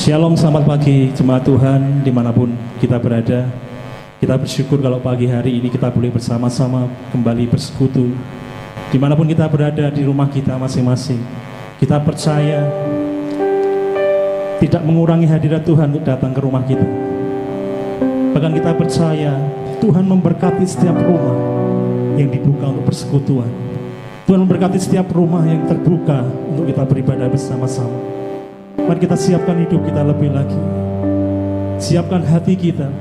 Shalom, selamat pagi jemaat Tuhan dimanapun kita berada. Kita bersyukur kalau pagi hari ini kita boleh bersama-sama kembali bersekutu. Dimanapun kita berada di rumah kita masing-masing, kita percaya tidak mengurangi hadirat Tuhan untuk datang ke rumah kita. Bahkan kita percaya Tuhan memberkati setiap rumah yang dibuka untuk persekutuan. Tuhan memberkati setiap rumah yang terbuka untuk kita beribadah bersama-sama. Mari kita siapkan hidup kita lebih lagi. Siapkan hati kita.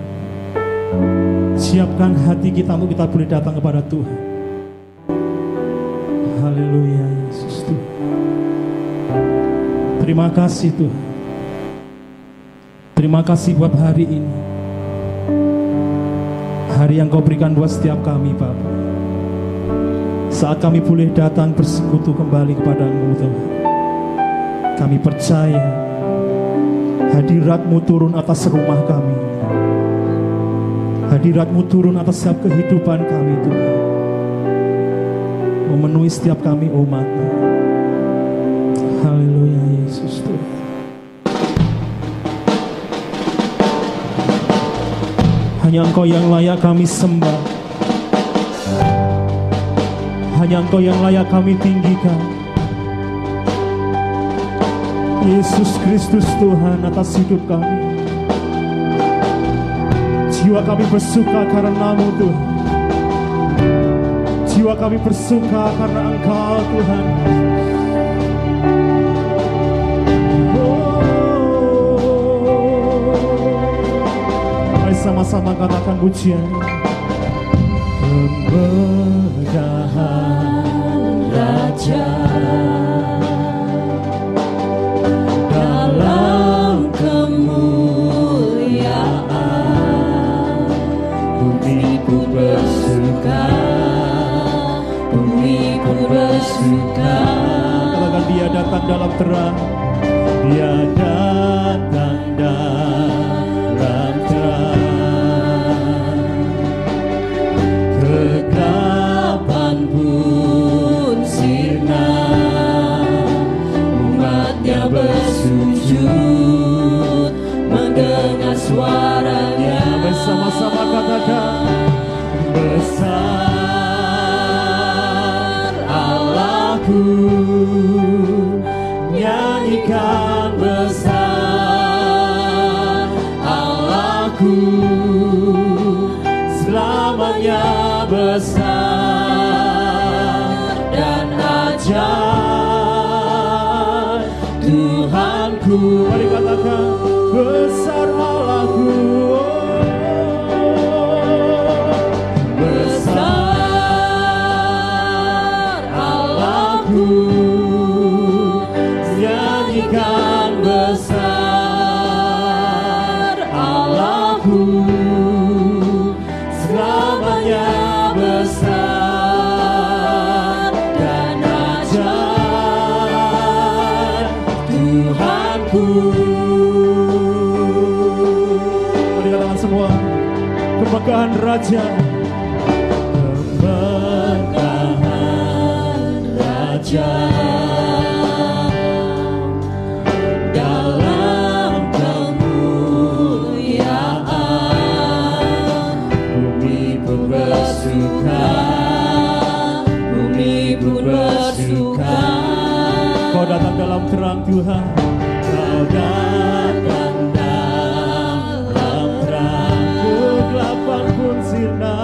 Siapkan hati kita untuk kita boleh datang kepada Tuhan. Haleluya, Yesus Tuhan. Terima kasih Tuhan. Terima kasih buat hari ini. Hari yang Kau berikan buat setiap kami, Bapa. Saat kami boleh datang bersekutu kembali kepada-Mu, Tuhan. Kami percaya hadirat-Mu turun atas rumah kami. Hadirat-Mu turun atas setiap kehidupan kami, Tuhan. Memenuhi setiap kami umat-Mu. Haleluya, Yesus Tuhan. Hanya Engkau yang layak kami sembah. Hanya Engkau yang layak kami tinggikan. Yesus Kristus Tuhan atas hidup kami. Jiwa kami bersuka karena-Mu Tuhan. Jiwa kami bersuka karena Engkau Tuhan. Mari sama-sama katakan pujian. Kemegahan Raja dalam kemuliaan, bumi pun bersuka, bumi pun bersuka. Katakan Dia datang dalam terang, Dia datang dalam terang. Kegelapan pun sirna, umatnya bersujud mendengar suaranya. Bersama-sama katakan, besar Allahku, nyanyikan besar Allahku, selamanya besar dan ajaib Tuhanku. Mari katakan, besar Allahku, besar Allahku, nyanyikan besar Allahku, selamanya besar dan ajaib Tuhanku. Mari katakan semua, kemegahan Raja, kemegahan Raja dalam kemuliaan, bumi pun bersuka, bumi pun bersuka. Kau datang dalam terang Tuhan, Kau datang dalam terang. Kegelapan pun sirna,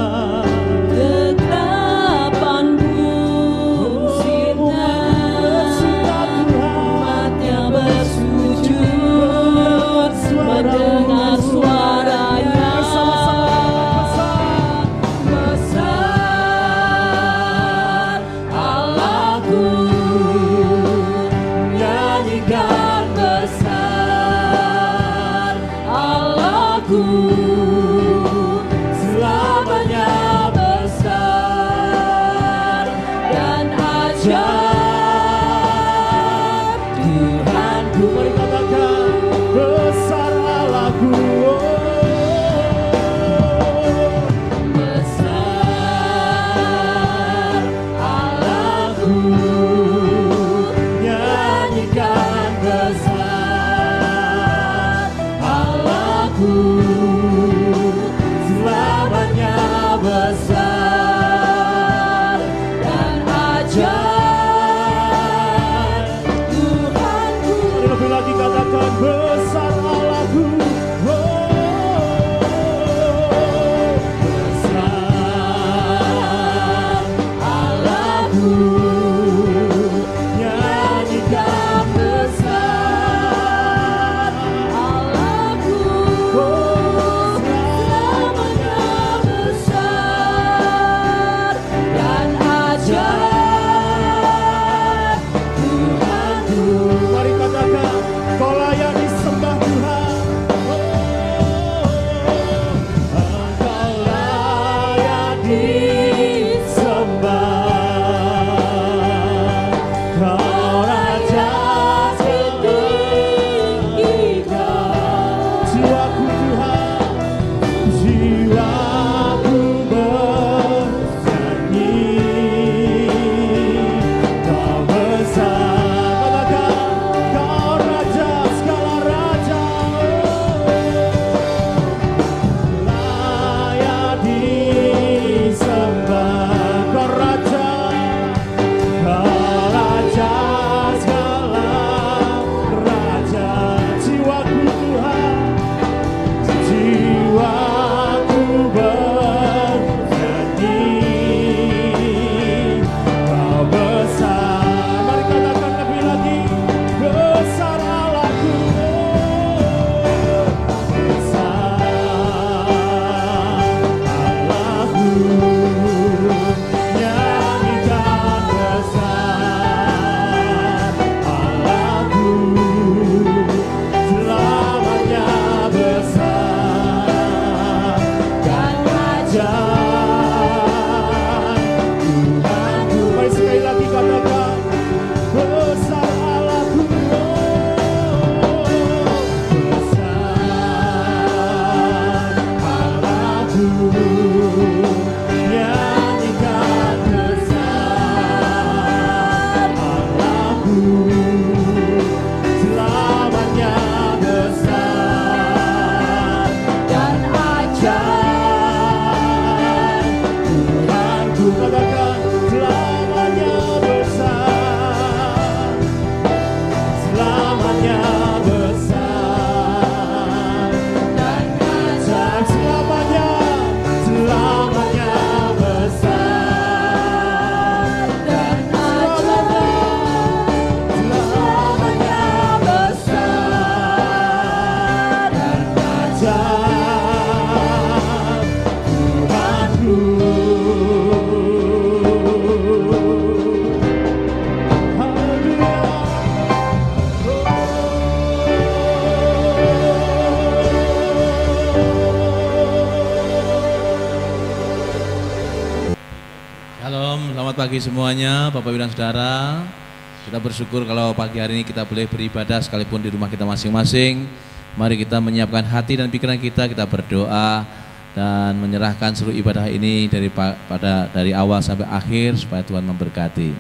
kegelapan pun sirna, Allahku selamanya besar dan ajaib. Tuhanku, mari katakan besar Allahku. besar Allahku, nyanyikan besar Allahku, selamanya besar dan ajaib. Tuhanku, Lebih lagi katakan besar Allahku. besar Allahku, nyanyikan besar Allahku, selamanya besar dan ajaib. Tuhanku, Mari katakan kau layak disembah Tuhan. Engkau layak disembah, Kau Raja setinggi-tinggikan. Jiwaku Tuhan, Jiwaku bernyanyi, Kau besar. katakan kau raja segala raja. Layak disembah, Kau raja, Kau Raja segala raja. jiwaku Tuhan, Jiwaku bernyanyi, Kau besar. mari katakan lebih lagi besar Allahku. Besar Allahku, nyanyikan besar Allahku, selamanya besar dan ajaib. Tuhanku, Mari sekali lagi katakan besar Allahku. besar Allahku, nyanyikan besar Allahku, selamanya besar dan ajaib. Tuhanku, Katakan selamanya besar. selamanya besar dan ajaib. Selamanya besar dan ajaib. Selamanya besar dan ajaib. Tuhanku, Shalom, selamat pagi semuanya Bapak Ibu dan Saudara. Kita bersyukur kalau pagi hari ini kita boleh beribadah sekalipun di rumah kita masing-masing. Mari kita menyiapkan hati dan pikiran kita berdoa dan menyerahkan seluruh ibadah ini dari awal sampai akhir supaya Tuhan memberkati.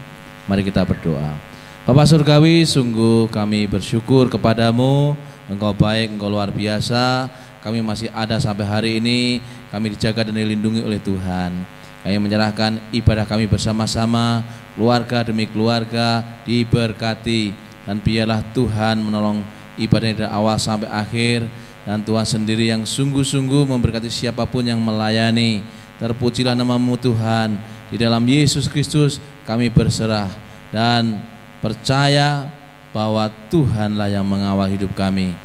Mari kita berdoa. Bapak Surgawi, sungguh kami bersyukur kepadamu. Engkau baik, Engkau luar biasa. Kami masih ada sampai hari ini. Kami dijaga dan dilindungi oleh Tuhan. Kami menyerahkan ibadah kami bersama-sama, keluarga demi keluarga diberkati, dan biarlah Tuhan menolong ibadah dari awal sampai akhir, dan Tuhan sendiri yang sungguh-sungguh memberkati siapapun yang melayani. Terpujilah nama-Mu Tuhan. Di dalam Yesus Kristus kami berserah dan percaya bahwa Tuhanlah yang mengawal hidup kami.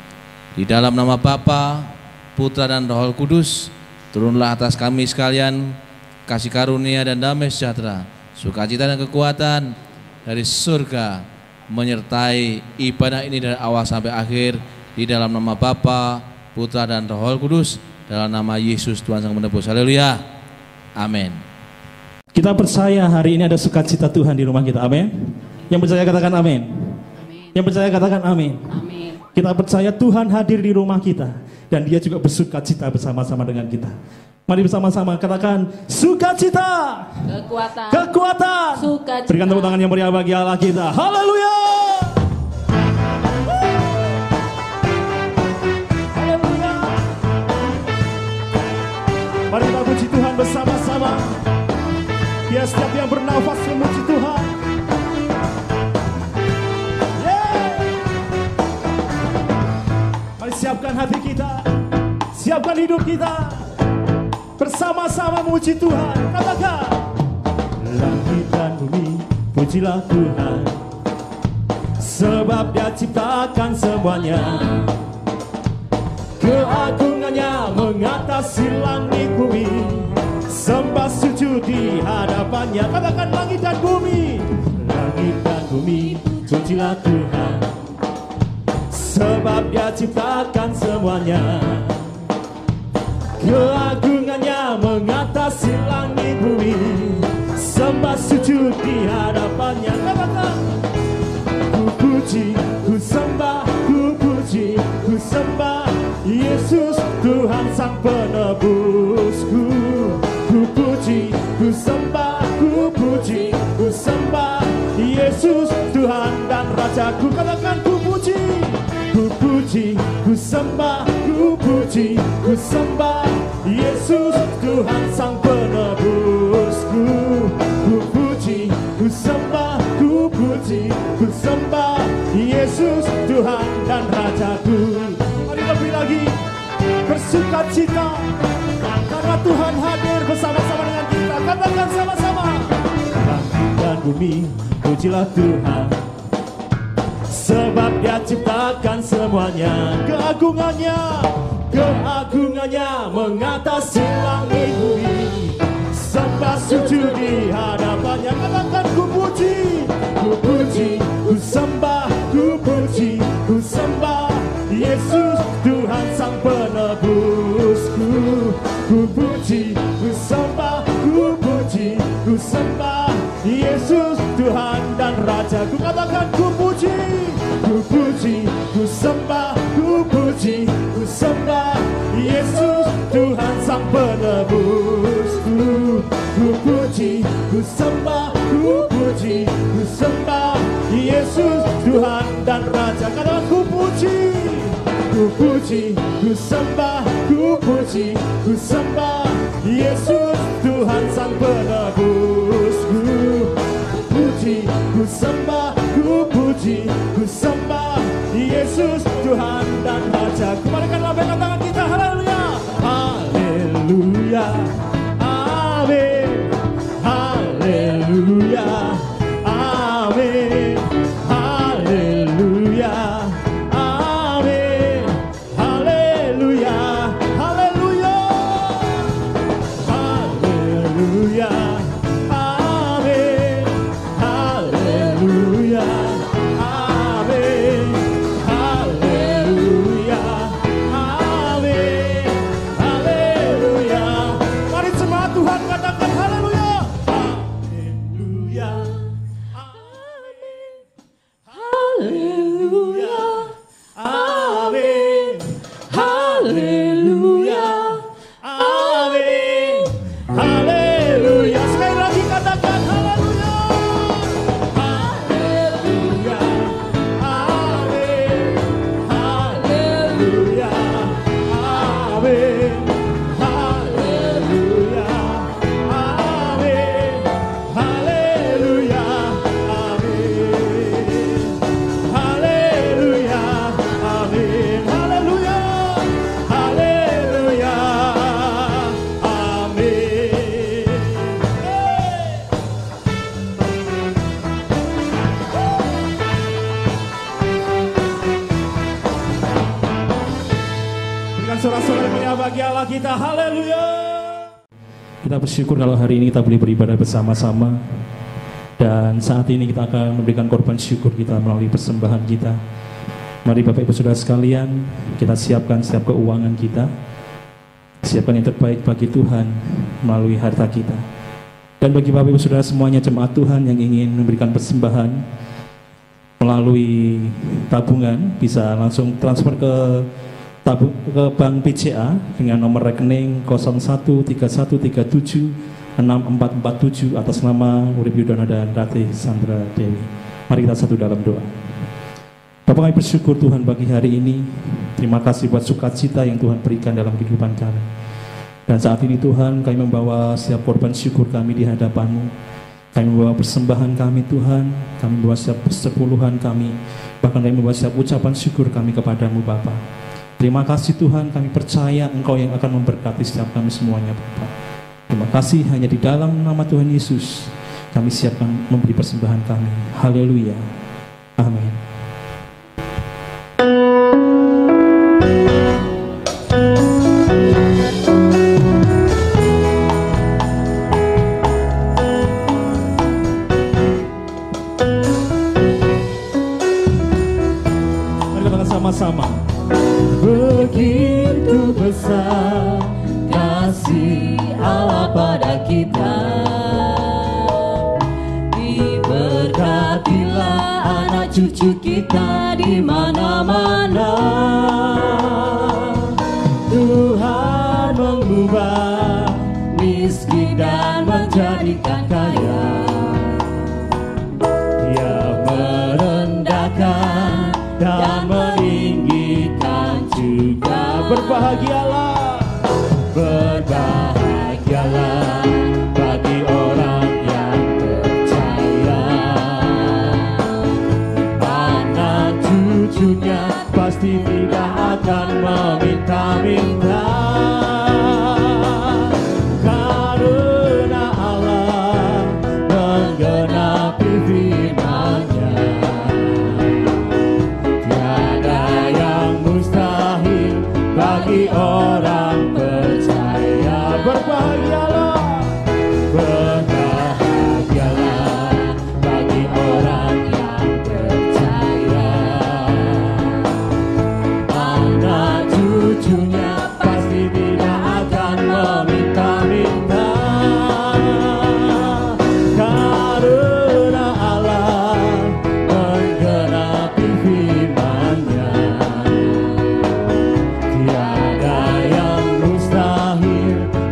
Di dalam nama Bapa, Putra dan Roh Kudus, turunlah atas kami sekalian kasih karunia dan damai sejahtera, sukacita dan kekuatan dari surga menyertai ibadah ini dari awal sampai akhir, di dalam nama Bapa, Putra dan Roh Kudus, dalam nama Yesus Tuhan Sang Penebus. Haleluya. Amin. Kita percaya hari ini ada sukacita Tuhan di rumah kita. Amin. Yang percaya katakan amin. Yang percaya katakan amin. Amin. Kita percaya Tuhan hadir di rumah kita dan Dia juga bersukacita bersama-sama dengan kita. Mari bersama-sama katakan sukacita, Kekuatan. kekuatan. Sukacita. Berikan tepuk tangan yang meriah bagi Allah kita. Haleluya. Haleluya. Mari kita puji Tuhan bersama-sama. Biar setiap yang bernafas memuji Tuhan. Mari siapkan hati kita, siapkan hidup kita, bersama-sama memuji Tuhan. Katakan, langit dan bumi pujilah Tuhan, sebab Dia ciptakan semuanya. Keagungannya mengatasi langit bumi, sembah sujud di hadapannya. Katakan, langit dan bumi, langit dan bumi pujilah Tuhan, sebab Dia ciptakan semuanya. Keagungannya mengatasi langit bumi, sembah sujud di hadapannya. Katakan, ku puji, ku sembah, ku puji, ku sembah Yesus Tuhan Sang Penebusku. Ku puji, ku sembah, ku puji, ku sembah Yesus Tuhan dan Rajaku. Katakan, ku puji, ku puji, ku sembah, ku puji, ku sembah Yesus Tuhan Sang Penebusku. Ku puji, ku sembah, ku puji, ku sembah Yesus Tuhan dan Rajaku. Mari lebih lagi bersukacita karena Tuhan hadir bersama-sama dengan kita. Katakan sama-sama, langit dan bumi pujilah Tuhan, sebab Dia ciptakan semuanya. Keagungannya, keagungannya mengatasi langit bumi, sembah sujud di hadapannya. Katakan, ku puji, ku puji, ku sembah, ku puji, ku sembah Yesus Tuhan Sang Penebusku. Ku puji, ku sembah, ku puji, ku sembah Yesus Tuhan dan Rajaku. Katakan, ku puji, ku puji, ku sembah, ku puji, ku sembah Yesus Tuhan Sang Penebusku. Ku puji, ku sembah, ku puji, ku sembah Yesus Tuhan dan Raja. Katakan, ku puji, ku puji, ku sembah, ku puji, ku sembah Yesus Tuhan Sang Penebusku. Ku puji, ku sembah, ku puji, ku sembah Yesus Tuhan dan Rajaku. Mari kita lambaikan tangan kita. Haleluya, haleluya, amin, haleluya, amin, haleluya, amin, haleluya, haleluya, haleluya, amin, haleluya, amin, haleluya, amin, haleluya. Mari semua Tuhan katakan haleluya, haleluya, amin, haleluya, amin, haleluya, amin, haleluya. Sekali lagi katakan haleluya, haleluya, amin, haleluya, amin, haleluya, amin, haleluya, amin, haleluya, amin, haleluya, haleluya, amin. Berikan sorak-sorai yang mulia bagi Allah kita. Haleluya. Kita bersyukur kalau hari ini kita boleh beribadah bersama-sama. Dan saat ini kita akan memberikan korban syukur kita melalui persembahan kita. Mari Bapak Ibu Saudara sekalian, kita siapkan setiap keuangan kita, siapkan yang terbaik bagi Tuhan melalui harta kita. Dan bagi Bapak Ibu Saudara semuanya jemaat Tuhan yang ingin memberikan persembahan melalui tabungan, bisa langsung transfer ke Bank BCA dengan nomor rekening 0131376447 atas nama Urip Yudono dan Ratih Sandra Dewi. Mari kita satu dalam doa. Bapak, kami bersyukur Tuhan bagi hari ini. Terima kasih buat sukacita yang Tuhan berikan dalam kehidupan kami. Dan saat ini Tuhan, kami membawa setiap korban syukur kami di hadapan-Mu. Kami membawa persembahan kami Tuhan, kami membawa setiap persepuluhan kami, bahkan kami membawa setiap ucapan syukur kami kepada-Mu Bapa. Terima kasih Tuhan, kami percaya Engkau yang akan memberkati setiap kami semuanya Bapa. Terima kasih, hanya di dalam nama Tuhan Yesus kami siapkan memberi persembahan kami. Haleluya. Amin. Sama-sama. Begitu besar kasih Allah pada kita, diberkatilah anak cucu kita di mana-mana. Tuhan mengubah miskin dan menjadikan kaya. Dia merendahkan dan meninggikan juga. Berbahagialah, berbahagialah bagi orang yang percaya. Anak cucunya pasti tidak akan meminta-minta, karena Allah menggenapi firman-Nya. Bagi orang percaya, berbahagialah, berbahagialah bagi orang yang percaya. Anak cucunya pasti tidak akan meminta-minta, karena Allah menggenapi firman-Nya.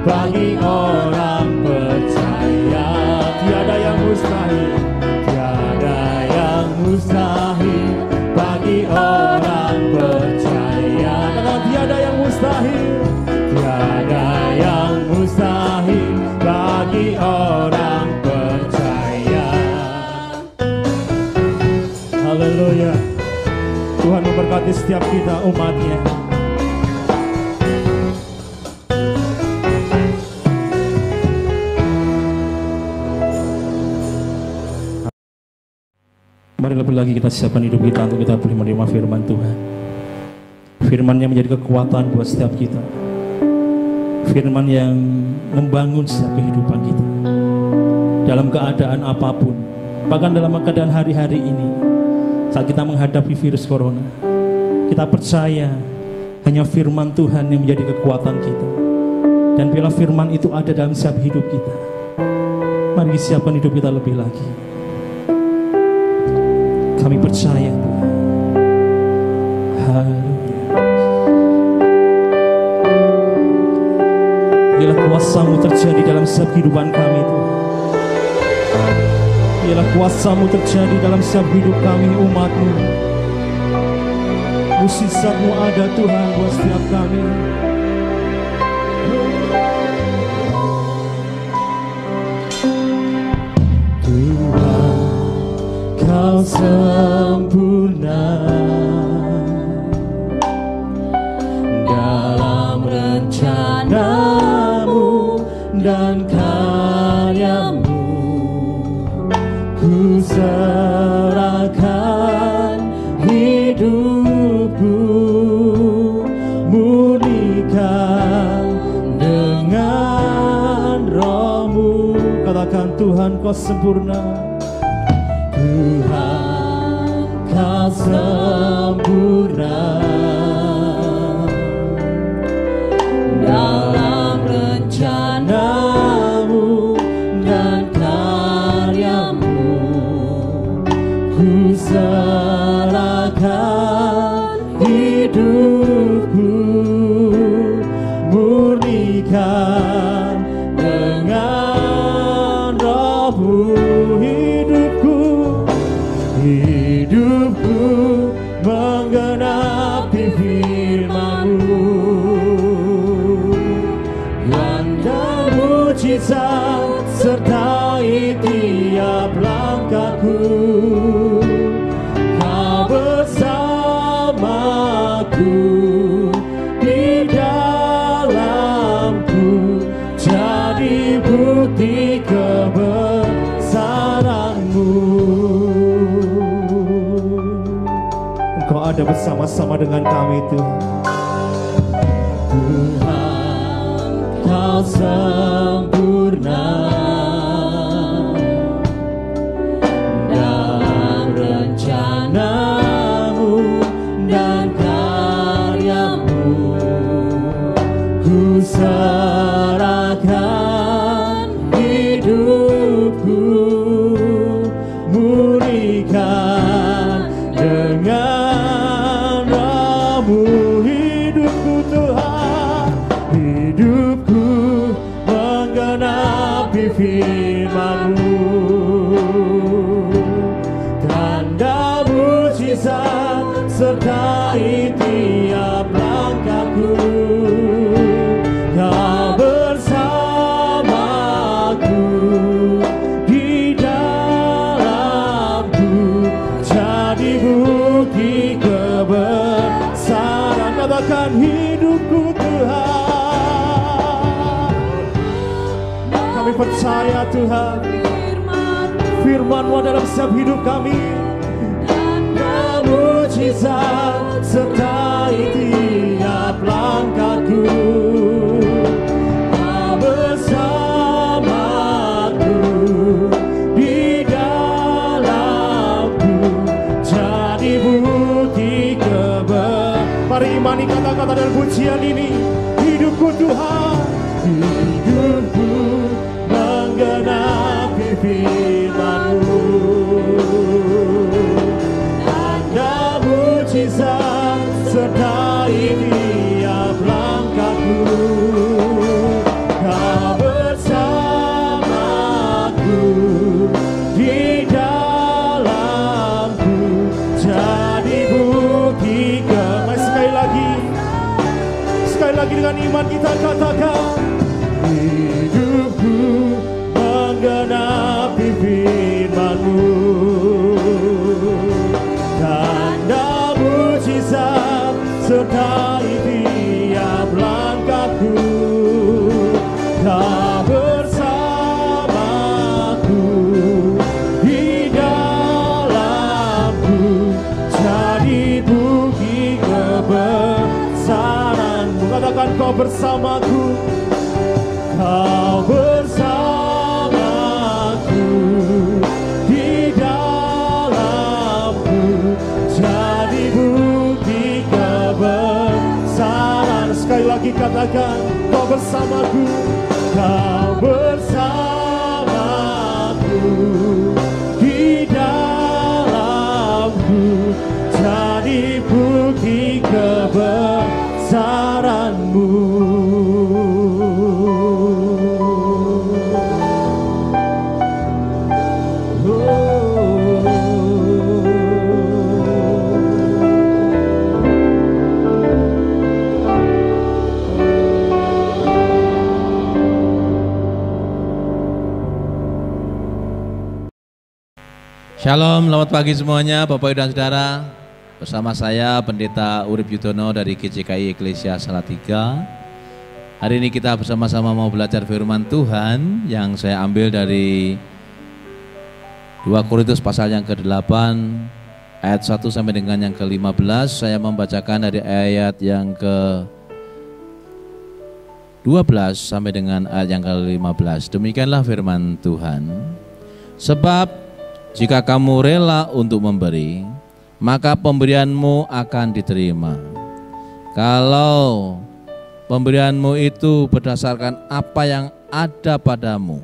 Bagi orang percaya, tiada yang mustahil, tiada yang mustahil bagi orang percaya. tiada yang mustahil, tiada yang mustahil bagi orang percaya. Haleluya. Tuhan memberkati setiap kita umat-Nya. Mari lebih lagi kita siapkan hidup kita untuk kita boleh menerima firman Tuhan. Firman yang menjadi kekuatan buat setiap kita. Firman yang membangun setiap kehidupan kita. Dalam keadaan apapun, bahkan dalam keadaan hari-hari ini, saat kita menghadapi virus corona, kita percaya hanya firman Tuhan yang menjadi kekuatan kita. Dan bila firman itu ada dalam setiap hidup kita, mari siapkan hidup kita lebih lagi. Kami percaya Tuhan. Haleluya. Biarlah kuasa-Mu terjadi dalam setiap kehidupan kami Tuhan. Biarlah kuasa-Mu terjadi dalam setiap hidup kami umat-Mu. Mukjizat-Mu ada Tuhan buat setiap kami. Kau sempurna dalam rencana-Mu dan karya-Mu. Ku serahkan hidupku, murnikan dengan Roh-Mu. Katakan Tuhan, Kau sempurna. Tuhan, Kau sempurna dalam rencanamu dan karyamu. Ku serahkan hidupku, murnikan dengan rohmu. Hidupku menggenapi firman-Mu, tanda mujizat sertai tiap langkahku. Kau bersamaku di dalamku, jadi bukti kebesaran-Mu. Engkau ada bersama-sama dengan kami, Tuhan. Tuhan, Kau sempurna dalam rencanamu dan karyamu. Ku serahkan hidupku, murnikan dengan rohmu. Hidupku Tuhan, hidupku menggenapi firman-Mu, tanda mujizat sertai tiap langkahku. Kau bersamaku di dalamku, jadi bukti kebesaran. Katakan hidupku Tuhan, kami percaya Tuhan, firman-Mu dalam setiap hidup kami, tanda mujizat sertai tiap langkahku. Kau bersamaku di dalamku, jadi bukti kebesaran. Mari imani kata-kata dan pujian ini. Hidupku Tuhan, hidupku menggenapi firman-Mu, tanda mujizat sertai tiap langkahku. Kau bersamaku di dalamku, jadi bukti sekali lagi dengan iman kita katakan, hidupku menggenapi firman-Mu, tanda mujizat sertai tiap langkahku. Kau bersamaku di dalamku, jadi bukti kebesaran-Mu. Katakan Kau bersamaku, Kau bersamaku di dalamku, jadi bukti kebesaran. Sekali lagi katakan, Kau bersamaku, Kau bersamaku di dalamku, jadi bukti kebesaran-Mu. Shalom, selamat pagi semuanya Bapak Ibu dan Saudara. Bersama saya Pendeta Urip Yudono dari GCKI Eklesia Salatiga. Hari ini kita bersama-sama mau belajar firman Tuhan yang saya ambil dari 2 Korintus pasal yang ke-8 ayat 1 sampai dengan yang ke-15. Saya membacakan dari ayat yang ke-12 sampai dengan ayat yang ke-15. Demikianlah firman Tuhan. Sebab jika kamu rela untuk memberi, maka pemberianmu akan diterima. Kalau pemberianmu itu berdasarkan apa yang ada padamu,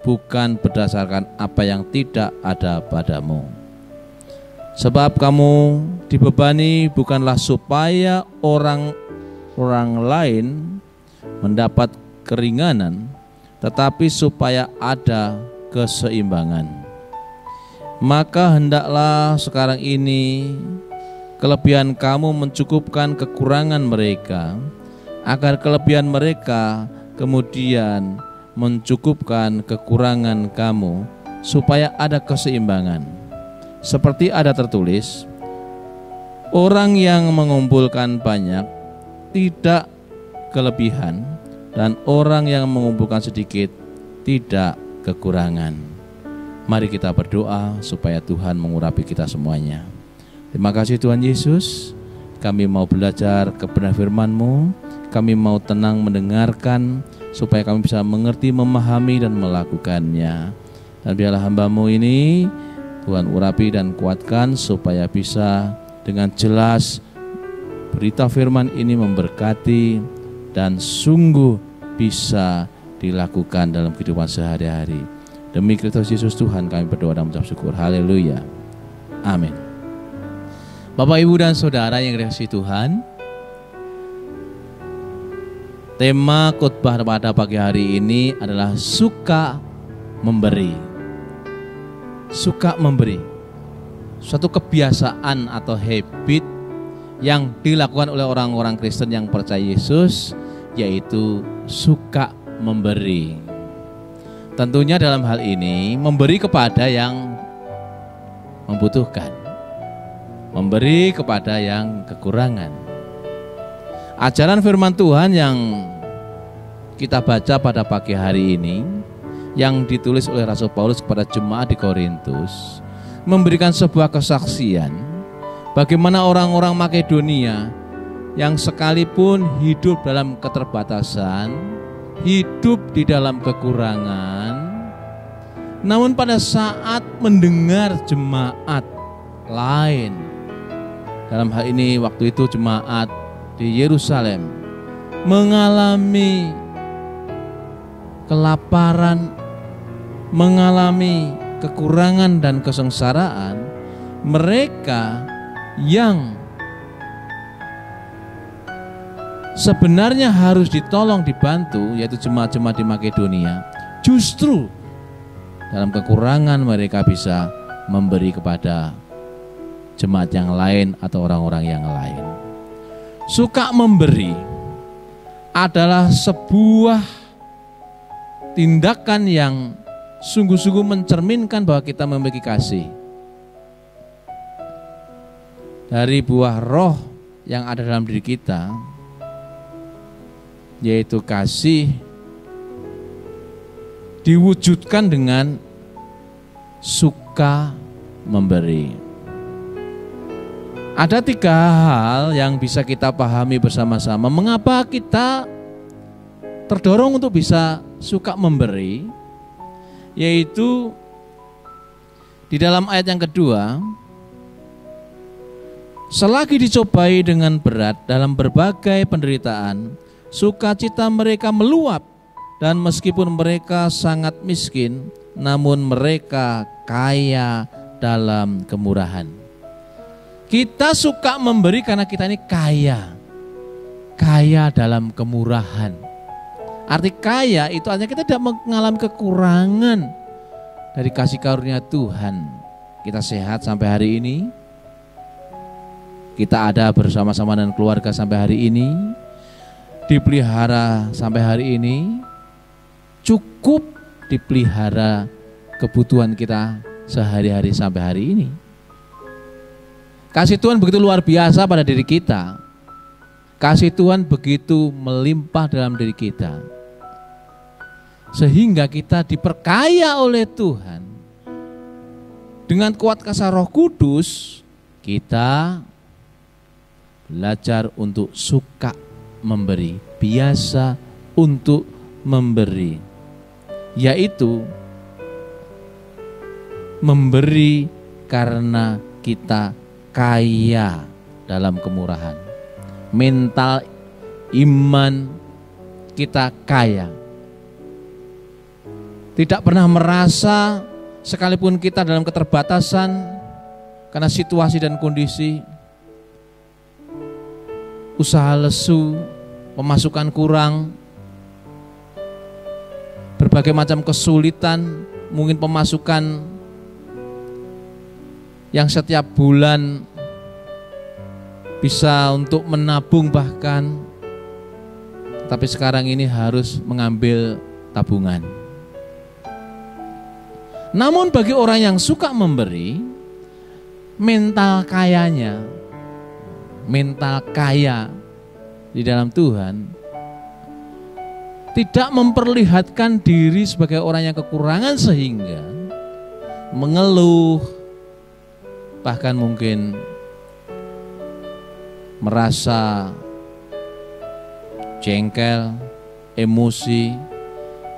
bukan berdasarkan apa yang tidak ada padamu. Sebab kamu dibebani bukanlah supaya orang lain mendapat keringanan, tetapi supaya ada keseimbangan. Maka hendaklah sekarang ini kelebihan kamu mencukupkan kekurangan mereka, agar kelebihan mereka kemudian mencukupkan kekurangan kamu, supaya ada keseimbangan. Seperti ada tertulis, orang yang mengumpulkan banyak tidak kelebihan, dan orang yang mengumpulkan sedikit tidak kekurangan. Mari kita berdoa supaya Tuhan mengurapi kita semuanya. Terima kasih Tuhan Yesus, kami mau belajar kebenaran firman-Mu, kami mau tenang mendengarkan, supaya kami bisa mengerti, memahami, dan melakukannya. Dan biarlah hamba-Mu ini Tuhan urapi dan kuatkan, supaya bisa dengan jelas berita firman ini memberkati dan sungguh bisa dilakukan dalam kehidupan sehari-hari. Demi Kristus Yesus Tuhan kami berdoa dan mengucap syukur. Haleluya. Amin. Bapak, Ibu, dan Saudara yang dikasihi Tuhan, tema khotbah pada pagi hari ini adalah suka memberi. Suka memberi. Suatu kebiasaan atau habit yang dilakukan oleh orang-orang Kristen yang percaya Yesus, yaitu suka memberi. Tentunya dalam hal ini memberi kepada yang membutuhkan, memberi kepada yang kekurangan. Ajaran firman Tuhan yang kita baca pada pagi hari ini, yang ditulis oleh Rasul Paulus kepada jemaat di Korintus, memberikan sebuah kesaksian bagaimana orang-orang Makedonia yang sekalipun hidup dalam keterbatasan, hidup di dalam kekurangan, namun pada saat mendengar jemaat lain, dalam hal ini waktu itu jemaat di Yerusalem, mengalami kelaparan, mengalami kekurangan dan kesengsaraan, mereka yang sebenarnya harus ditolong, dibantu, yaitu jemaat-jemaat di Makedonia, justru dalam kekurangan mereka bisa memberi kepada jemaat yang lain atau orang-orang yang lain. Suka memberi adalah sebuah tindakan yang sungguh-sungguh mencerminkan bahwa kita memiliki kasih. Dari buah roh yang ada dalam diri kita, yaitu kasih, diwujudkan dengan suka memberi. Ada 3 hal yang bisa kita pahami bersama-sama mengapa kita terdorong untuk bisa suka memberi, yaitu di dalam ayat yang kedua, selagi dicobai dengan berat dalam berbagai penderitaan, sukacita mereka meluap, dan meskipun mereka sangat miskin, namun mereka kaya dalam kemurahan. Kita suka memberi karena kita ini kaya dalam kemurahan. Arti kaya itu artinya kita tidak mengalami kekurangan dari kasih karunia Tuhan. Kita sehat sampai hari ini, kita ada bersama-sama dengan keluarga sampai hari ini, dipelihara sampai hari ini, cukup dipelihara kebutuhan kita sehari-hari sampai hari ini. Kasih Tuhan begitu luar biasa pada diri kita. Kasih Tuhan begitu melimpah dalam diri kita, sehingga kita diperkaya oleh Tuhan. Dengan kuat kuasa Roh Kudus, kita belajar untuk suka memberi, biasa untuk memberi, yaitu memberi karena kita kaya dalam kemurahan. Mental iman kita kaya. Tidak pernah merasa sekalipun kita dalam keterbatasan karena situasi dan kondisi, usaha lesu, pemasukan kurang, berbagai macam kesulitan, mungkin pemasukan yang setiap bulan bisa untuk menabung bahkan, tapi sekarang ini harus mengambil tabungan. Namun bagi orang yang suka memberi, mental kayanya, mental kaya di dalam Tuhan, tidak memperlihatkan diri sebagai orang yang kekurangan sehingga mengeluh, bahkan mungkin merasa jengkel, emosi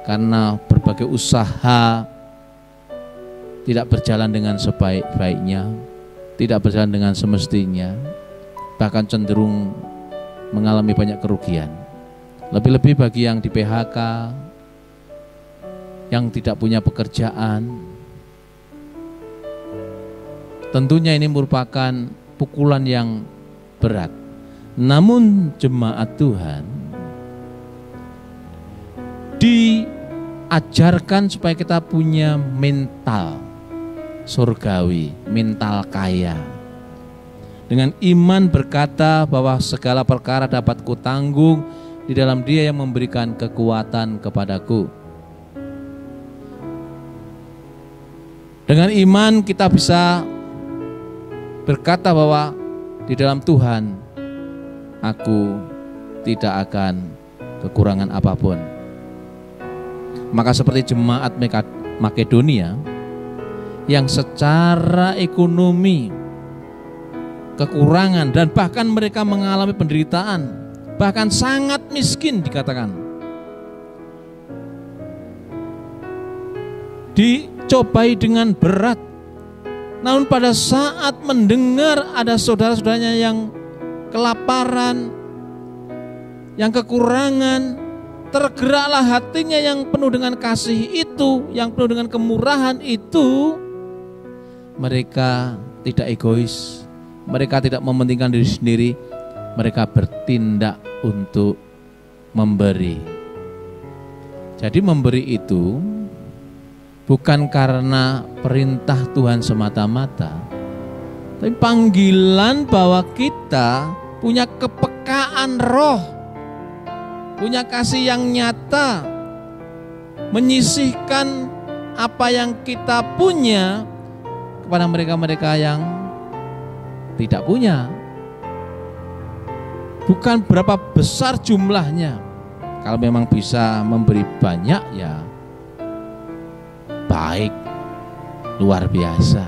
karena berbagai usaha tidak berjalan dengan sebaik-baiknya, tidak berjalan dengan semestinya, bahkan cenderung mengalami banyak kerugian. Lebih-lebih bagi yang di PHK, yang tidak punya pekerjaan, tentunya ini merupakan pukulan yang berat. Namun jemaat Tuhan diajarkan supaya kita punya mental surgawi, mental kaya. Dengan iman berkata bahwa segala perkara dapat kutanggung di dalam Dia yang memberikan kekuatan kepadaku. Dengan iman kita bisa berkata bahwa di dalam Tuhan aku tidak akan kekurangan apapun. Maka seperti jemaat Makedonia yang secara ekonomi kekurangan dan bahkan mereka mengalami penderitaan, bahkan sangat miskin dikatakan, dicobai dengan berat. Namun pada saat mendengar ada saudara-saudaranya yang kelaparan, yang kekurangan, tergeraklah hatinya yang penuh dengan kasih itu, yang penuh dengan kemurahan itu. Mereka tidak egois, mereka tidak mementingkan diri sendiri, mereka bertindak untuk memberi. Jadi memberi itu bukan karena perintah Tuhan semata-mata, tapi panggilan bahwa kita punya kepekaan roh, punya kasih yang nyata, menyisihkan apa yang kita punya kepada mereka-mereka yang tidak punya. Bukan berapa besar jumlahnya. Kalau memang bisa memberi banyak ya baik, luar biasa.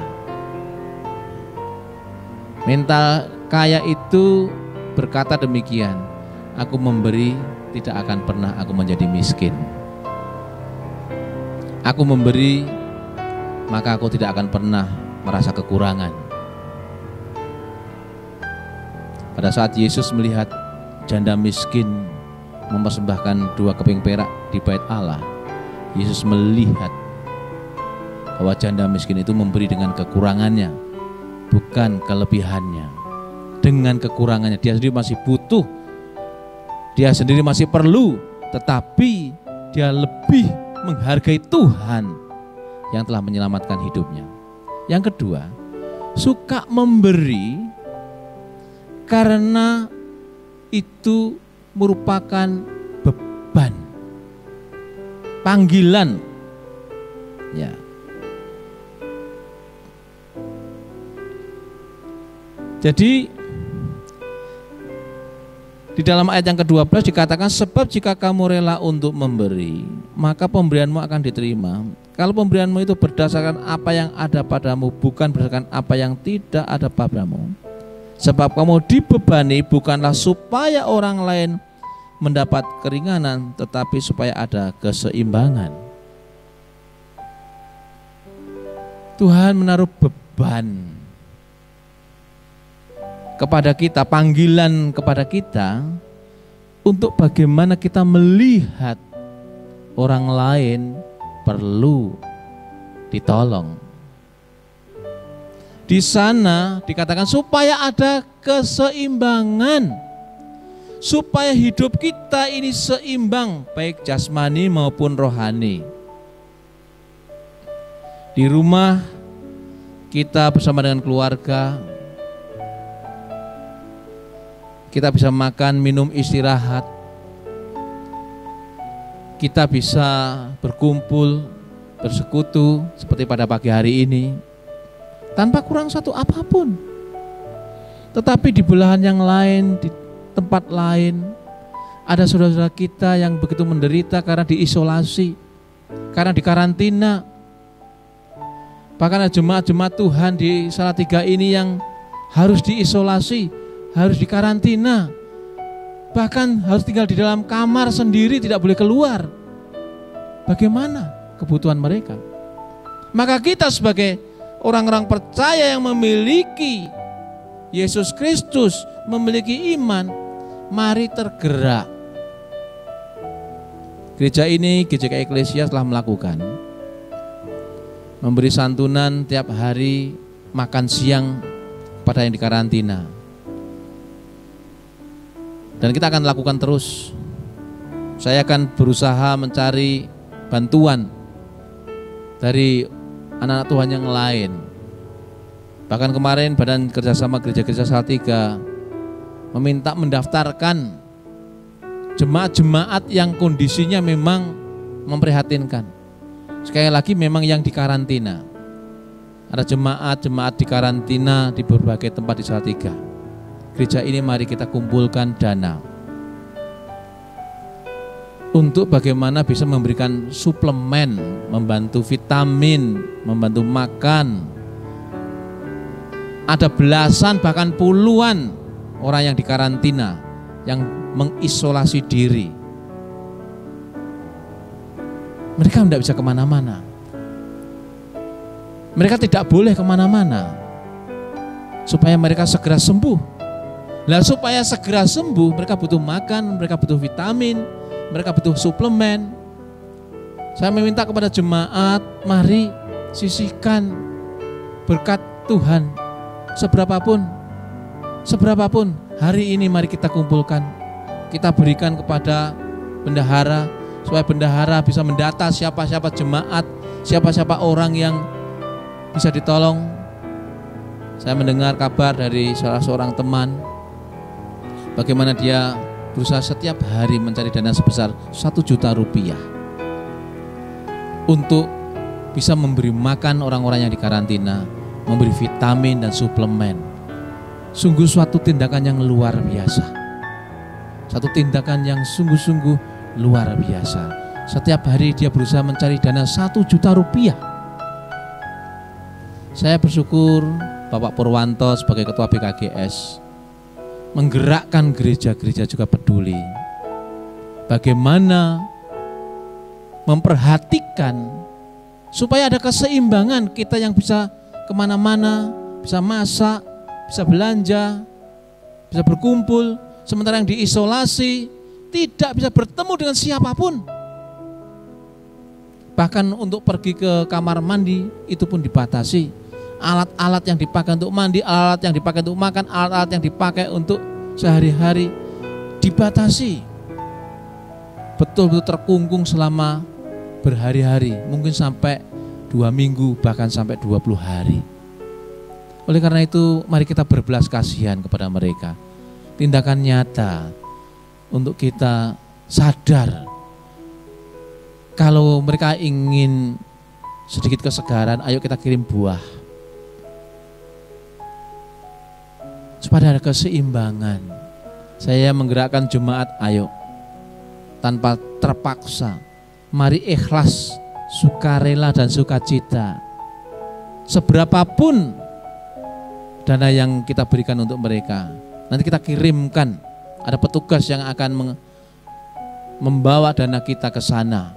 Mental kaya itu berkata demikian, aku memberi, tidak akan pernah aku menjadi miskin. Aku memberi, maka aku tidak akan pernah merasa kekurangan. Pada saat Yesus melihat janda miskin mempersembahkan 2 keping perak di bait Allah, Yesus melihat bahwa janda miskin itu memberi dengan kekurangannya, bukan kelebihannya. Dengan kekurangannya, dia sendiri masih butuh, dia sendiri masih perlu, tetapi dia lebih menghargai Tuhan yang telah menyelamatkan hidupnya. Yang kedua, suka memberi karena itu merupakan beban, panggilan. Ya. Jadi di dalam ayat yang ke-12 dikatakan, sebab jika kamu rela untuk memberi, maka pemberianmu akan diterima. Kalau pemberianmu itu berdasarkan apa yang ada padamu, bukan berdasarkan apa yang tidak ada padamu. Sebab kamu dibebani bukanlah supaya orang lain mendapat keringanan, tetapi supaya ada keseimbangan. Tuhan menaruh beban kepada kita, panggilan kepada kita untuk bagaimana kita melihat orang lain perlu ditolong. Di sana dikatakan supaya ada keseimbangan, supaya hidup kita ini seimbang baik jasmani maupun rohani. Di rumah kita bersama dengan keluarga, kita bisa makan, minum, istirahat. Kita bisa berkumpul, bersekutu seperti pada pagi hari ini tanpa kurang satu apapun. Tetapi di belahan yang lain, di tempat lain, ada saudara-saudara kita yang begitu menderita karena diisolasi, karena dikarantina. Bahkan ada jemaat-jemaat Tuhan di Salatiga ini yang harus diisolasi, harus dikarantina, bahkan harus tinggal di dalam kamar sendiri, tidak boleh keluar. Bagaimana kebutuhan mereka? Maka kita sebagai orang-orang percaya yang memiliki Yesus Kristus, memiliki iman, mari tergerak. Gereja ini, GJK Eklesia telah melakukan, memberi santunan tiap hari, makan siang pada yang dikarantina. Dan kita akan lakukan terus. Saya akan berusaha mencari bantuan dari anak-anak Tuhan yang lain. Bahkan kemarin Badan Kerjasama Gereja-Gereja Salatiga meminta mendaftarkan jemaat-jemaat yang kondisinya memang memprihatinkan. Sekali lagi memang yang dikarantina. Ada jemaat-jemaat dikarantina di berbagai tempat di Salatiga. Gereja ini mari kita kumpulkan dana untuk bagaimana bisa memberikan suplemen, membantu vitamin, membantu makan. Ada belasan bahkan puluhan orang yang dikarantina, yang mengisolasi diri. Mereka tidak bisa kemana-mana. Mereka tidak boleh kemana-mana, supaya mereka segera sembuh. Nah, supaya segera sembuh, mereka butuh makan, mereka butuh vitamin, mereka butuh suplemen. Saya meminta kepada jemaat, mari sisihkan berkat Tuhan seberapapun hari ini, mari kita kumpulkan, kita berikan kepada bendahara, supaya bendahara bisa mendata siapa-siapa jemaat, siapa-siapa orang yang bisa ditolong. Saya mendengar kabar dari salah seorang teman, bagaimana dia berusaha setiap hari mencari dana sebesar 1 juta rupiah untuk bisa memberi makan orang-orang yang dikarantina, memberi vitamin dan suplemen. Sungguh suatu tindakan yang luar biasa, satu tindakan yang sungguh-sungguh luar biasa. Setiap hari dia berusaha mencari dana 1 juta rupiah. Saya bersyukur Bapak Purwanto sebagai Ketua BKGS menggerakkan gereja-gereja juga peduli bagaimana memperhatikan supaya ada keseimbangan, kita yang bisa kemana-mana, bisa masak, bisa belanja, bisa berkumpul, sementara yang diisolasi tidak bisa bertemu dengan siapapun. Bahkan untuk pergi ke kamar mandi itu pun dibatasi. Alat-alat yang dipakai untuk mandi, alat yang dipakai untuk makan, alat-alat yang dipakai untuk sehari-hari dibatasi. Betul-betul terkungkung selama berhari-hari, mungkin sampai 2 minggu, bahkan sampai 20 hari. Oleh karena itu, mari kita berbelas kasihan kepada mereka. Tindakan nyata untuk kita sadar kalau mereka ingin sedikit kesegaran, ayo kita kirim buah. Supaya ada keseimbangan. Saya menggerakkan jemaat, ayo tanpa terpaksa, mari ikhlas, sukarela dan sukacita. Seberapapun dana yang kita berikan untuk mereka, nanti kita kirimkan. Ada petugas yang akan membawa dana kita ke sana,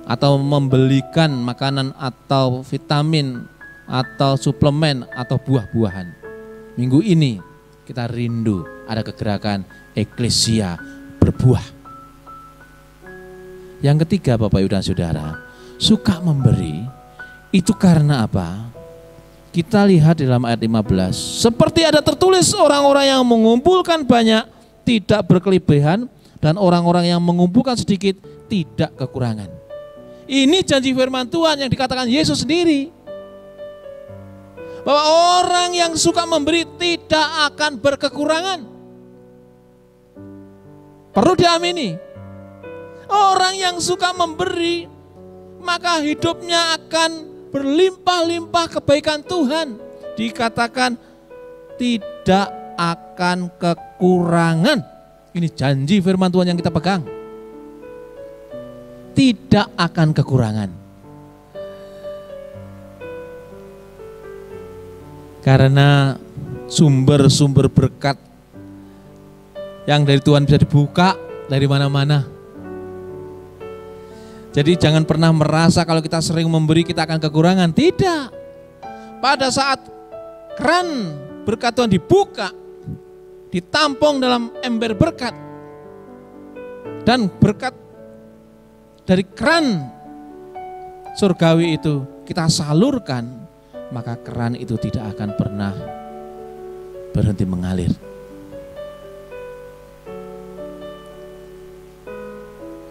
atau membelikan makanan atau vitamin atau suplemen atau buah-buahan. Minggu ini Kita rindu ada kegerakan eklesia berbuah. Yang ketiga Bapak Ibu dan Saudara, suka memberi itu karena apa? Kita lihat di dalam ayat 15, seperti ada tertulis orang-orang yang mengumpulkan banyak tidak berkelebihan dan orang-orang yang mengumpulkan sedikit tidak kekurangan. Ini janji firman Tuhan yang dikatakan Yesus sendiri. Bahwa orang yang suka memberi tidak akan berkekurangan. Perlu diamini. Orang yang suka memberi, maka hidupnya akan berlimpah-limpah kebaikan Tuhan. Dikatakan tidak akan kekurangan. Ini janji firman Tuhan yang kita pegang. Tidak akan kekurangan. Karena sumber-sumber berkat yang dari Tuhan bisa dibuka dari mana-mana. Jadi jangan pernah merasa kalau kita sering memberi kita akan kekurangan. Tidak. Pada saat keran berkat Tuhan dibuka, ditampung dalam ember berkat, dan berkat dari keran surgawi itu kita salurkan, maka keran itu tidak akan pernah berhenti mengalir.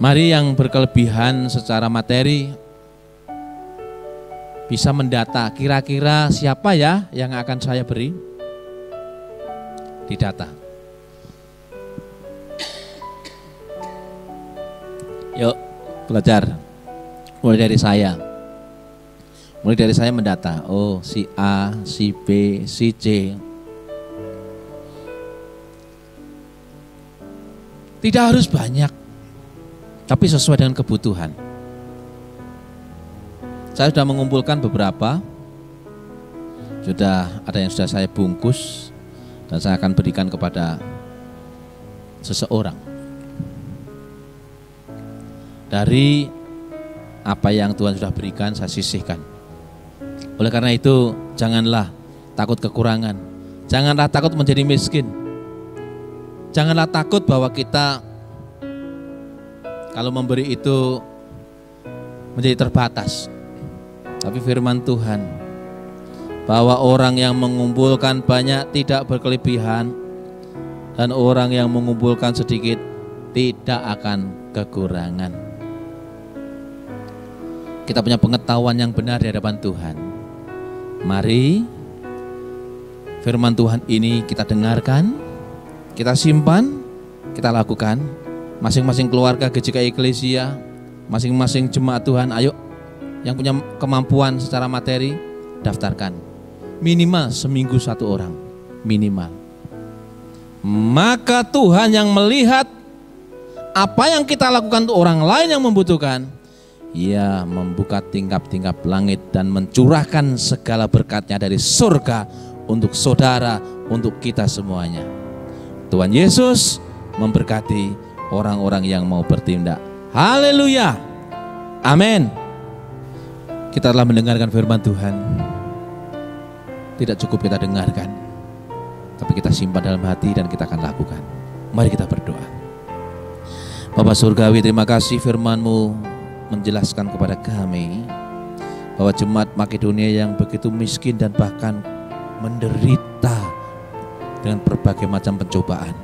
Mari yang berkelebihan secara materi bisa mendata kira-kira siapa ya yang akan saya beri. Didata. Yuk belajar. Mulai dari saya. Mulai dari saya mendata. Oh, si A, si B, si C. Tidak harus banyak, tapi sesuai dengan kebutuhan. Saya sudah mengumpulkan beberapa. Sudah ada yang sudah saya bungkus dan saya akan berikan kepada seseorang. Dari apa yang Tuhan sudah berikan saya sisihkan. Oleh karena itu, janganlah takut kekurangan. Janganlah takut menjadi miskin. Janganlah takut bahwa kita kalau memberi itu menjadi terbatas. Tapi firman Tuhan, bahwa orang yang mengumpulkan banyak tidak berkelebihan, dan orang yang mengumpulkan sedikit tidak akan kekurangan. Kita punya pengetahuan yang benar di hadapan Tuhan. Mari firman Tuhan ini kita dengarkan, kita simpan, kita lakukan. Masing-masing keluarga GJKI Eklesia, masing-masing jemaat Tuhan, ayo yang punya kemampuan secara materi, daftarkan. Minimal seminggu satu orang, minimal. Maka Tuhan yang melihat apa yang kita lakukan untuk orang lain yang membutuhkan, Ia membuka tingkap-tingkap langit dan mencurahkan segala berkatnya dari surga untuk saudara, untuk kita semuanya. Tuhan Yesus memberkati orang-orang yang mau bertindak. Haleluya. Amin. Kita telah mendengarkan firman Tuhan. Tidak cukup kita dengarkan, tapi kita simpan dalam hati dan kita akan lakukan. Mari kita berdoa. Bapa Surgawi, terima kasih firman-Mu menjelaskan kepada kami bahwa jemaat Makedonia yang begitu miskin dan bahkan menderita dengan berbagai macam pencobaan,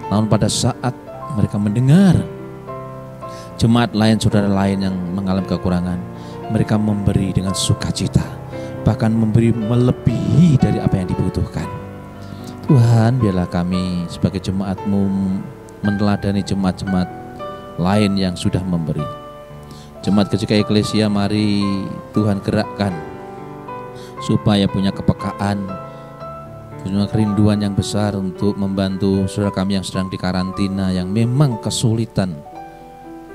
namun pada saat mereka mendengar jemaat lain, saudara lain yang mengalami kekurangan, mereka memberi dengan sukacita, bahkan memberi melebihi dari apa yang dibutuhkan. Tuhan, biarlah kami sebagai jemaat-Mu meneladani jemaat-jemaat lain yang sudah memberi. Jemaat GJKI Eklesia, mari Tuhan gerakkan supaya punya kepekaan, punya kerinduan yang besar untuk membantu saudara kami yang sedang dikarantina, yang memang kesulitan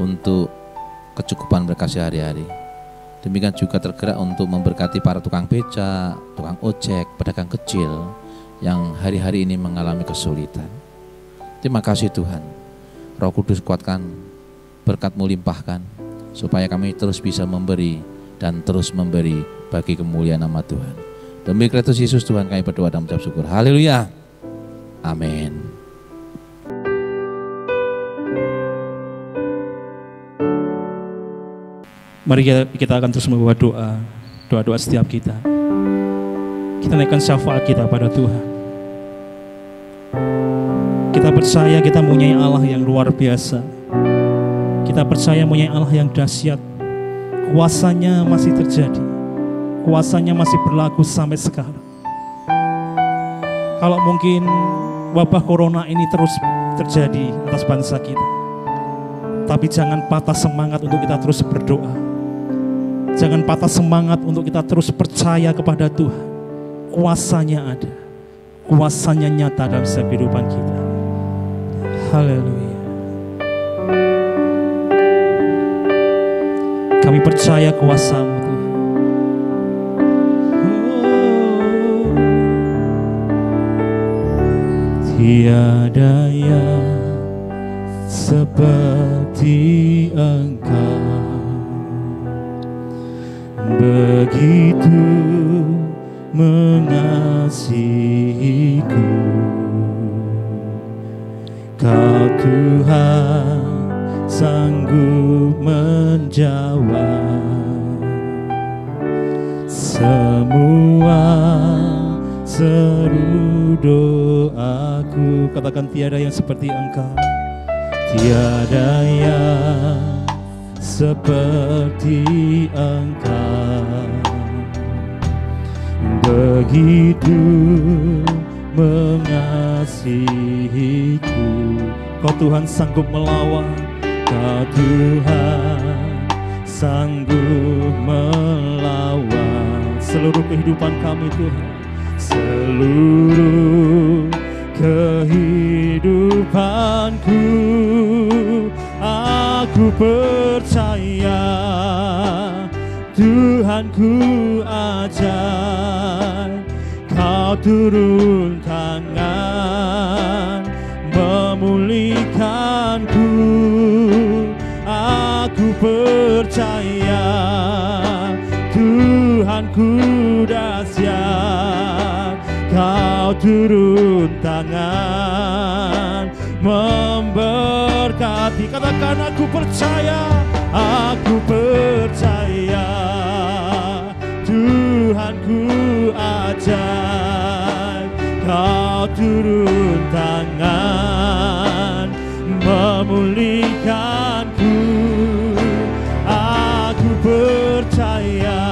untuk kecukupan mereka sehari-hari. Demikian juga tergerak untuk memberkati para tukang beca, tukang ojek, pedagang kecil yang hari-hari ini mengalami kesulitan. Terima kasih Tuhan. Roh Kudus kuatkan, berkat-Mu limpahkan, supaya kami terus bisa memberi dan terus memberi bagi kemuliaan nama Tuhan. Demi Kristus Yesus Tuhan kami berdoa dan mengucap syukur. Haleluya. Amin. Mari kita akan terus membawa doa setiap kita. Kita naikkan syafaat kita pada Tuhan. Kita percaya kita mempunyai Allah yang luar biasa. Kita percaya mempunyai Allah yang dahsyat. Kuasanya masih terjadi. Kuasanya masih berlaku sampai sekarang. Kalau mungkin wabah corona ini terus terjadi atas bangsa kita, tapi jangan patah semangat untuk kita terus berdoa. Jangan patah semangat untuk kita terus percaya kepada Tuhan. Kuasanya ada. Kuasanya nyata dalam setiap kehidupan kita. Haleluya. Kami percaya kuasa-Mu Tuhan. Tiada yang seperti Engkau, begitu mengasihiku. Kau Tuhan sanggup menjawab semua seru doaku. Katakan, tiada yang seperti Engkau. Tiada yang seperti Engkau, begitu mengasihiku. Kau Tuhan sanggup melawan, Kau Tuhan sanggup melawan seluruh kehidupan kami Tuhan. Seluruh kehidupanku aku percaya Tuhanku ajaib. Kau turun tangan memulihkanku. Aku percaya Tuhanku dahsyat. Kau turun tangan memberkati. Katakan, aku percaya Tuhanku ajaib. Kau turun tangan memulihkanku. Aku percaya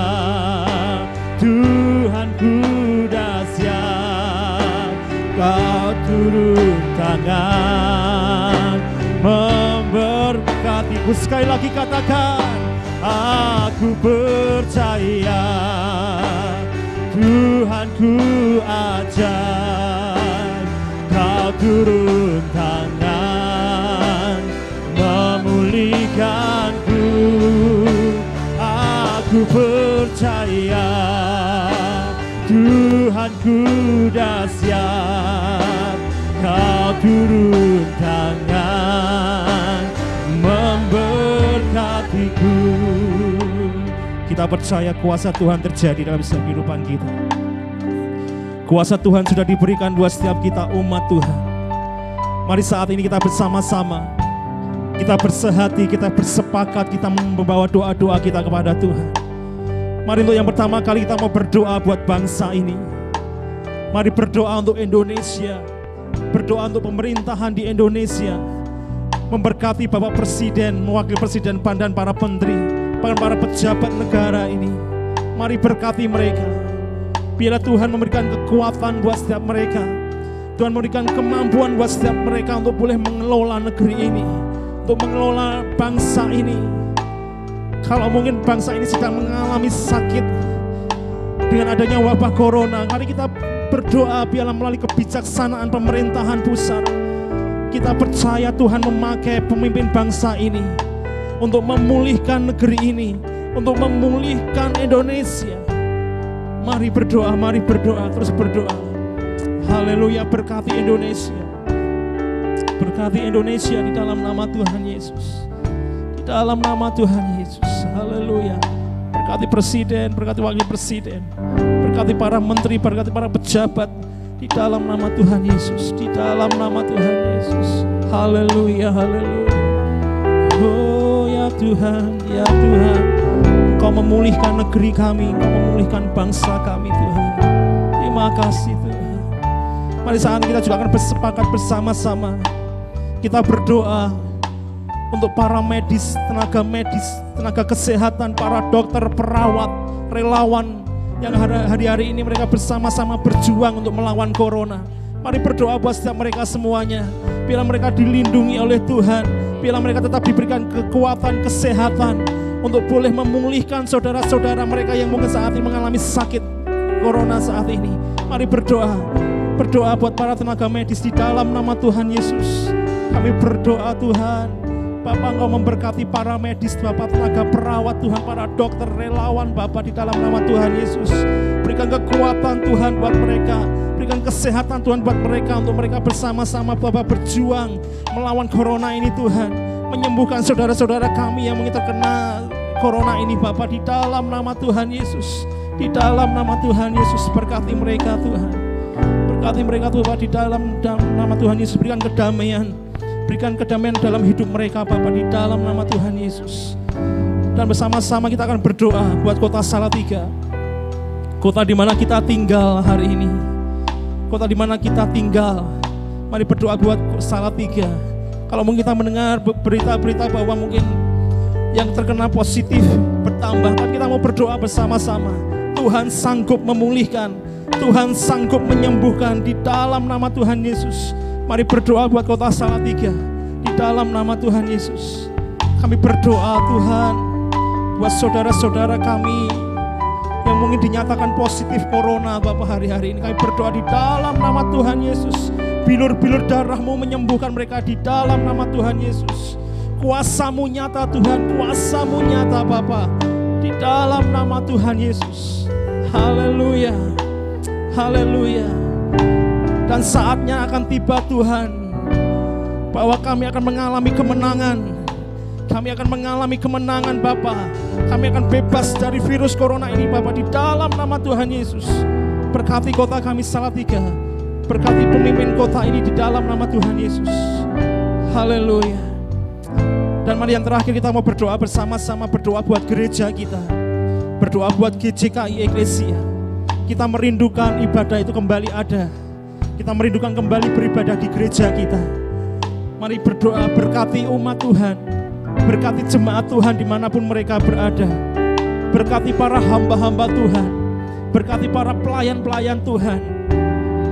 Tuhanku dahsyat. Kau turun tangan memberkatiku. Sekali lagi katakan, aku percaya Tuhanku ajaib. Kau turun tangan memulihkanku. Aku percaya Tuhanku dahsyat. Kau turun tangan memberkatiku. Kita percaya kuasa Tuhan terjadi dalam setiap kehidupan kita. Kuasa Tuhan sudah diberikan buat setiap kita umat Tuhan. Mari saat ini kita bersama-sama, kita bersehati, kita bersepakat, kita membawa doa-doa kita kepada Tuhan. Mari untuk yang pertama kali kita mau berdoa buat bangsa ini. Mari berdoa untuk Indonesia, berdoa untuk pemerintahan di Indonesia, memberkati Bapak Presiden, Wakil Presiden PAN dan para menteri, para pejabat negara ini. Mari berkati mereka. Biarlah Tuhan memberikan kekuatan buat setiap mereka. Tuhan memberikan kemampuan buat setiap mereka untuk boleh mengelola negeri ini, untuk mengelola bangsa ini. Kalau mungkin bangsa ini sedang mengalami sakit dengan adanya wabah corona, mari kita berdoa biarlah melalui kebijaksanaan pemerintahan pusat, kita percaya Tuhan memakai pemimpin bangsa ini untuk memulihkan negeri ini, untuk memulihkan Indonesia. Mari berdoa, terus berdoa. Haleluya, berkati Indonesia. Berkati Indonesia di dalam nama Tuhan Yesus. Di dalam nama Tuhan Yesus. Haleluya. Berkati presiden, berkati wakil presiden, berkati para menteri, berkati para pejabat, Di dalam nama Tuhan Yesus, di dalam nama Tuhan Yesus. Haleluya, haleluya. Oh ya Tuhan, ya Tuhan, Engkau memulihkan negeri kami, Engkau memulihkan bangsa kami Tuhan. Terima kasih Tuhan. Mari saat kita juga akan bersepakat bersama-sama. Kita berdoa untuk para medis, tenaga kesehatan, para dokter, perawat, relawan yang hari-hari ini mereka bersama-sama berjuang untuk melawan corona. Mari berdoa buat setiap mereka semuanya. Biarlah mereka dilindungi oleh Tuhan. Biarlah mereka tetap diberikan kekuatan, kesehatan untuk boleh memulihkan saudara-saudara mereka yang mungkin saat ini mengalami sakit corona saat ini. Mari berdoa. Berdoa buat para tenaga medis di dalam nama Tuhan Yesus. Kami berdoa Tuhan. Bapak, Engkau memberkati para medis, Bapak, tenaga perawat Tuhan, para dokter, relawan Bapak, di dalam nama Tuhan Yesus. Berikan kekuatan Tuhan buat mereka, berikan kesehatan Tuhan buat mereka, untuk mereka bersama-sama Bapak berjuang melawan corona ini Tuhan. Menyembuhkan saudara-saudara kami yang mungkin terkena corona ini Bapak, di dalam nama Tuhan Yesus. Di dalam nama Tuhan Yesus, berkati mereka Tuhan. Berkati mereka Tuhan, di dalam nama Tuhan Yesus. Berikan kedamaian. Berikan kedamaian dalam hidup mereka Bapak, di dalam nama Tuhan Yesus. Dan bersama-sama kita akan berdoa buat kota Salatiga, kota di mana kita tinggal hari ini, kota di mana kita tinggal. Mari berdoa buat Salatiga. Kalau mungkin kita mendengar berita-berita bahwa mungkin yang terkena positif bertambah, kan kita mau berdoa bersama-sama. Tuhan sanggup memulihkan, Tuhan sanggup menyembuhkan di dalam nama Tuhan Yesus. Mari berdoa buat kota Salatiga di dalam nama Tuhan Yesus. Kami berdoa Tuhan buat saudara-saudara kami yang mungkin dinyatakan positif corona Bapak hari-hari ini. Kami berdoa di dalam nama Tuhan Yesus. Bilur-bilur darah-Mu menyembuhkan mereka di dalam nama Tuhan Yesus. Kuasa-Mu nyata Tuhan, kuasa-Mu nyata Bapak, di dalam nama Tuhan Yesus. Haleluya, haleluya. Dan saatnya akan tiba Tuhan, bahwa kami akan mengalami kemenangan. Kami akan mengalami kemenangan Bapa. Kami akan bebas dari virus corona ini Bapa, di dalam nama Tuhan Yesus. Berkati kota kami Salatiga, berkati pemimpin kota ini di dalam nama Tuhan Yesus. Haleluya. Dan mari yang terakhir kita mau berdoa bersama-sama. Berdoa buat gereja kita, berdoa buat GJKI Eklesia. Kita merindukan ibadah itu kembali ada. Kita merindukan kembali beribadah di gereja kita. Mari berdoa, berkati umat Tuhan, berkati jemaat Tuhan dimanapun mereka berada. Berkati para hamba-hamba Tuhan, berkati para pelayan-pelayan Tuhan.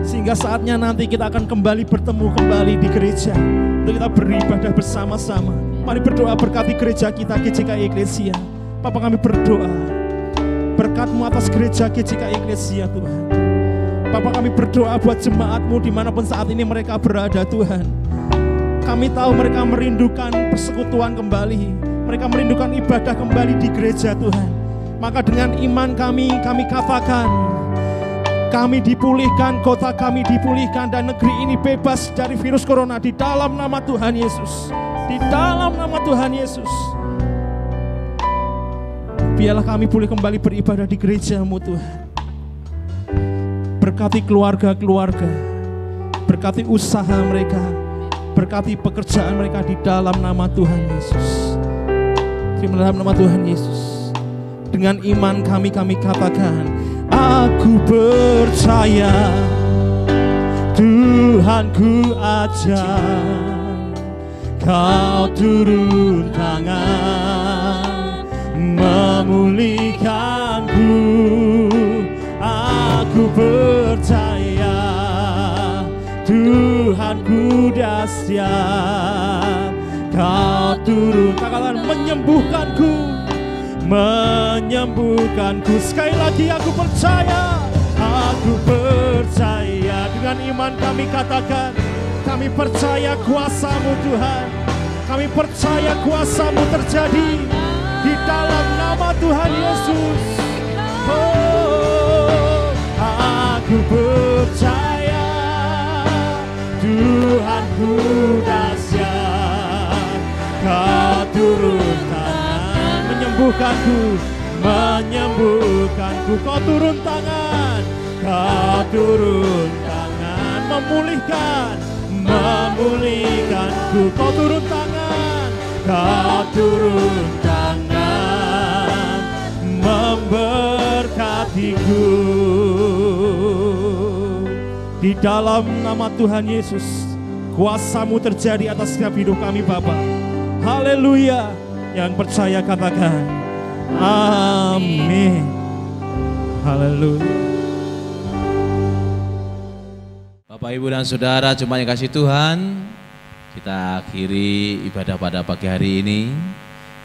Sehingga saatnya nanti kita akan kembali bertemu kembali di gereja untuk kita beribadah bersama-sama. Mari berdoa, berkati gereja kita GJKI Eklesia. Bapak, kami berdoa berkat-Mu atas gereja GJKI Eklesia Tuhan. Bapak, kami berdoa buat jemaat-Mu dimanapun saat ini mereka berada Tuhan. Kami tahu mereka merindukan persekutuan kembali, mereka merindukan ibadah kembali di gereja Tuhan. Maka dengan iman kami katakan, kami dipulihkan, kota kami dipulihkan, dan negeri ini bebas dari virus corona di dalam nama Tuhan Yesus. Di dalam nama Tuhan Yesus. Biarlah kami boleh kembali beribadah di gereja-Mu Tuhan. Berkati keluarga-keluarga, berkati usaha mereka, berkati pekerjaan mereka di dalam nama Tuhan Yesus. Terima dalam nama Tuhan Yesus. Dengan iman kami katakan, aku percaya Tuhanku ajar, Kau turun tangan memulihkanku. Aku percaya Tuhanku dahsyat, Kau turun tangan menyembuhkanku, menyembuhkanku. Sekali lagi aku percaya dengan iman kami katakan, kami percaya kuasa-Mu Tuhan, kami percaya kuasa-Mu terjadi di dalam nama Tuhan Yesus. Oh, aku percaya Tuhanku dahsyat, Kau turun tangan menyembuhkanku, menyembuhkanku. Kau turun tangan, Kau turun tangan memulihkan, memulihkanku. Kau turun tangan, kau turun tangan, memberkatiku. Di dalam nama Tuhan Yesus, kuasa-Mu terjadi atas setiap hidup kami Bapa. Haleluya. Yang percaya katakan amin. Haleluya. Bapak, Ibu, dan Saudara, jemaat yang kasih Tuhan, kita akhiri ibadah pada pagi hari ini.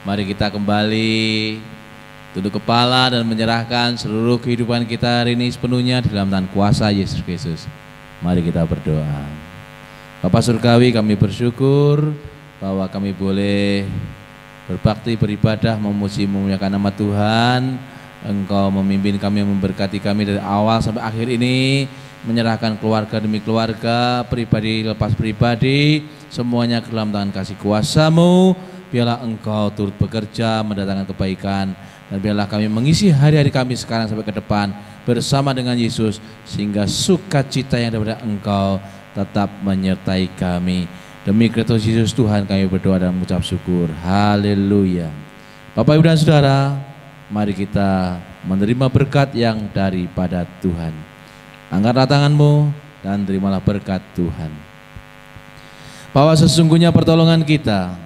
Mari kita kembali tunduk kepala dan menyerahkan seluruh kehidupan kita hari ini sepenuhnya di dalam tangan kuasa Yesus Kristus. Mari kita berdoa. Bapa Surgawi, kami bersyukur bahwa kami boleh berbakti, beribadah, memuji, memuliakan nama Tuhan. Engkau memimpin kami, memberkati kami dari awal sampai akhir ini, menyerahkan keluarga demi keluarga, pribadi lepas pribadi, semuanya ke dalam tangan kasih kuasa-Mu. Biarlah Engkau turut bekerja, mendatangkan kebaikan, dan biarlah kami mengisi hari-hari kami sekarang sampai ke depan bersama dengan Yesus, sehingga sukacita yang daripada Engkau tetap menyertai kami. Demi Kristus Yesus Tuhan kami berdoa dan mengucap syukur. Haleluya. Bapak, Ibu, dan Saudara, mari kita menerima berkat yang daripada Tuhan. Angkatlah tanganmu dan terimalah berkat Tuhan. Bahwa sesungguhnya pertolongan kita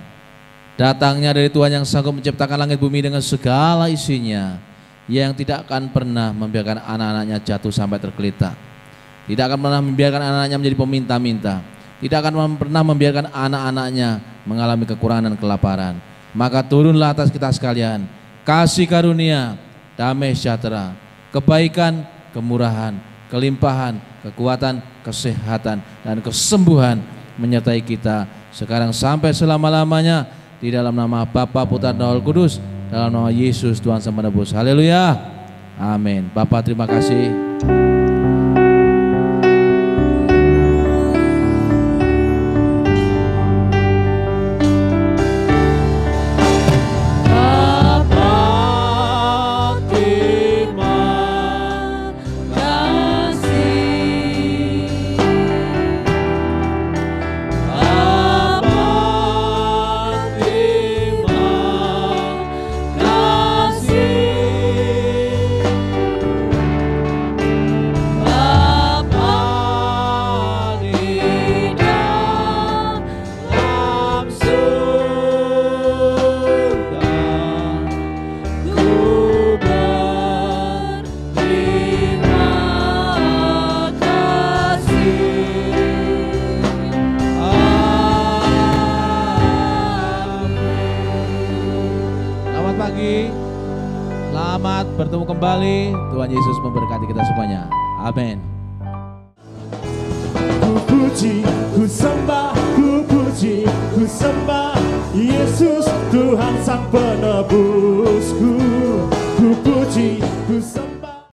datangnya dari Tuhan yang sanggup menciptakan langit bumi dengan segala isinya, yang tidak akan pernah membiarkan anak-anaknya jatuh sampai tergeletak, tidak akan pernah membiarkan anak-anaknya menjadi peminta-minta, tidak akan pernah membiarkan anak-anaknya mengalami kekurangan dan kelaparan. Maka turunlah atas kita sekalian kasih karunia, damai sejahtera, kebaikan, kemurahan, kelimpahan, kekuatan, kesehatan, dan kesembuhan menyertai kita sekarang sampai selama-lamanya, di dalam nama Bapa, Putra, dan Roh Kudus, dalam nama Yesus Tuhan Sang Penebus. Haleluya. Amin. Bapa, terima kasih. Selamat bertemu kembali. Tuhan Yesus memberkati kita semuanya. Amin. Ku puji, ku sembah, ku puji, ku sembah Yesus Tuhan Sang Penebusku. Ku puji, ku sembah.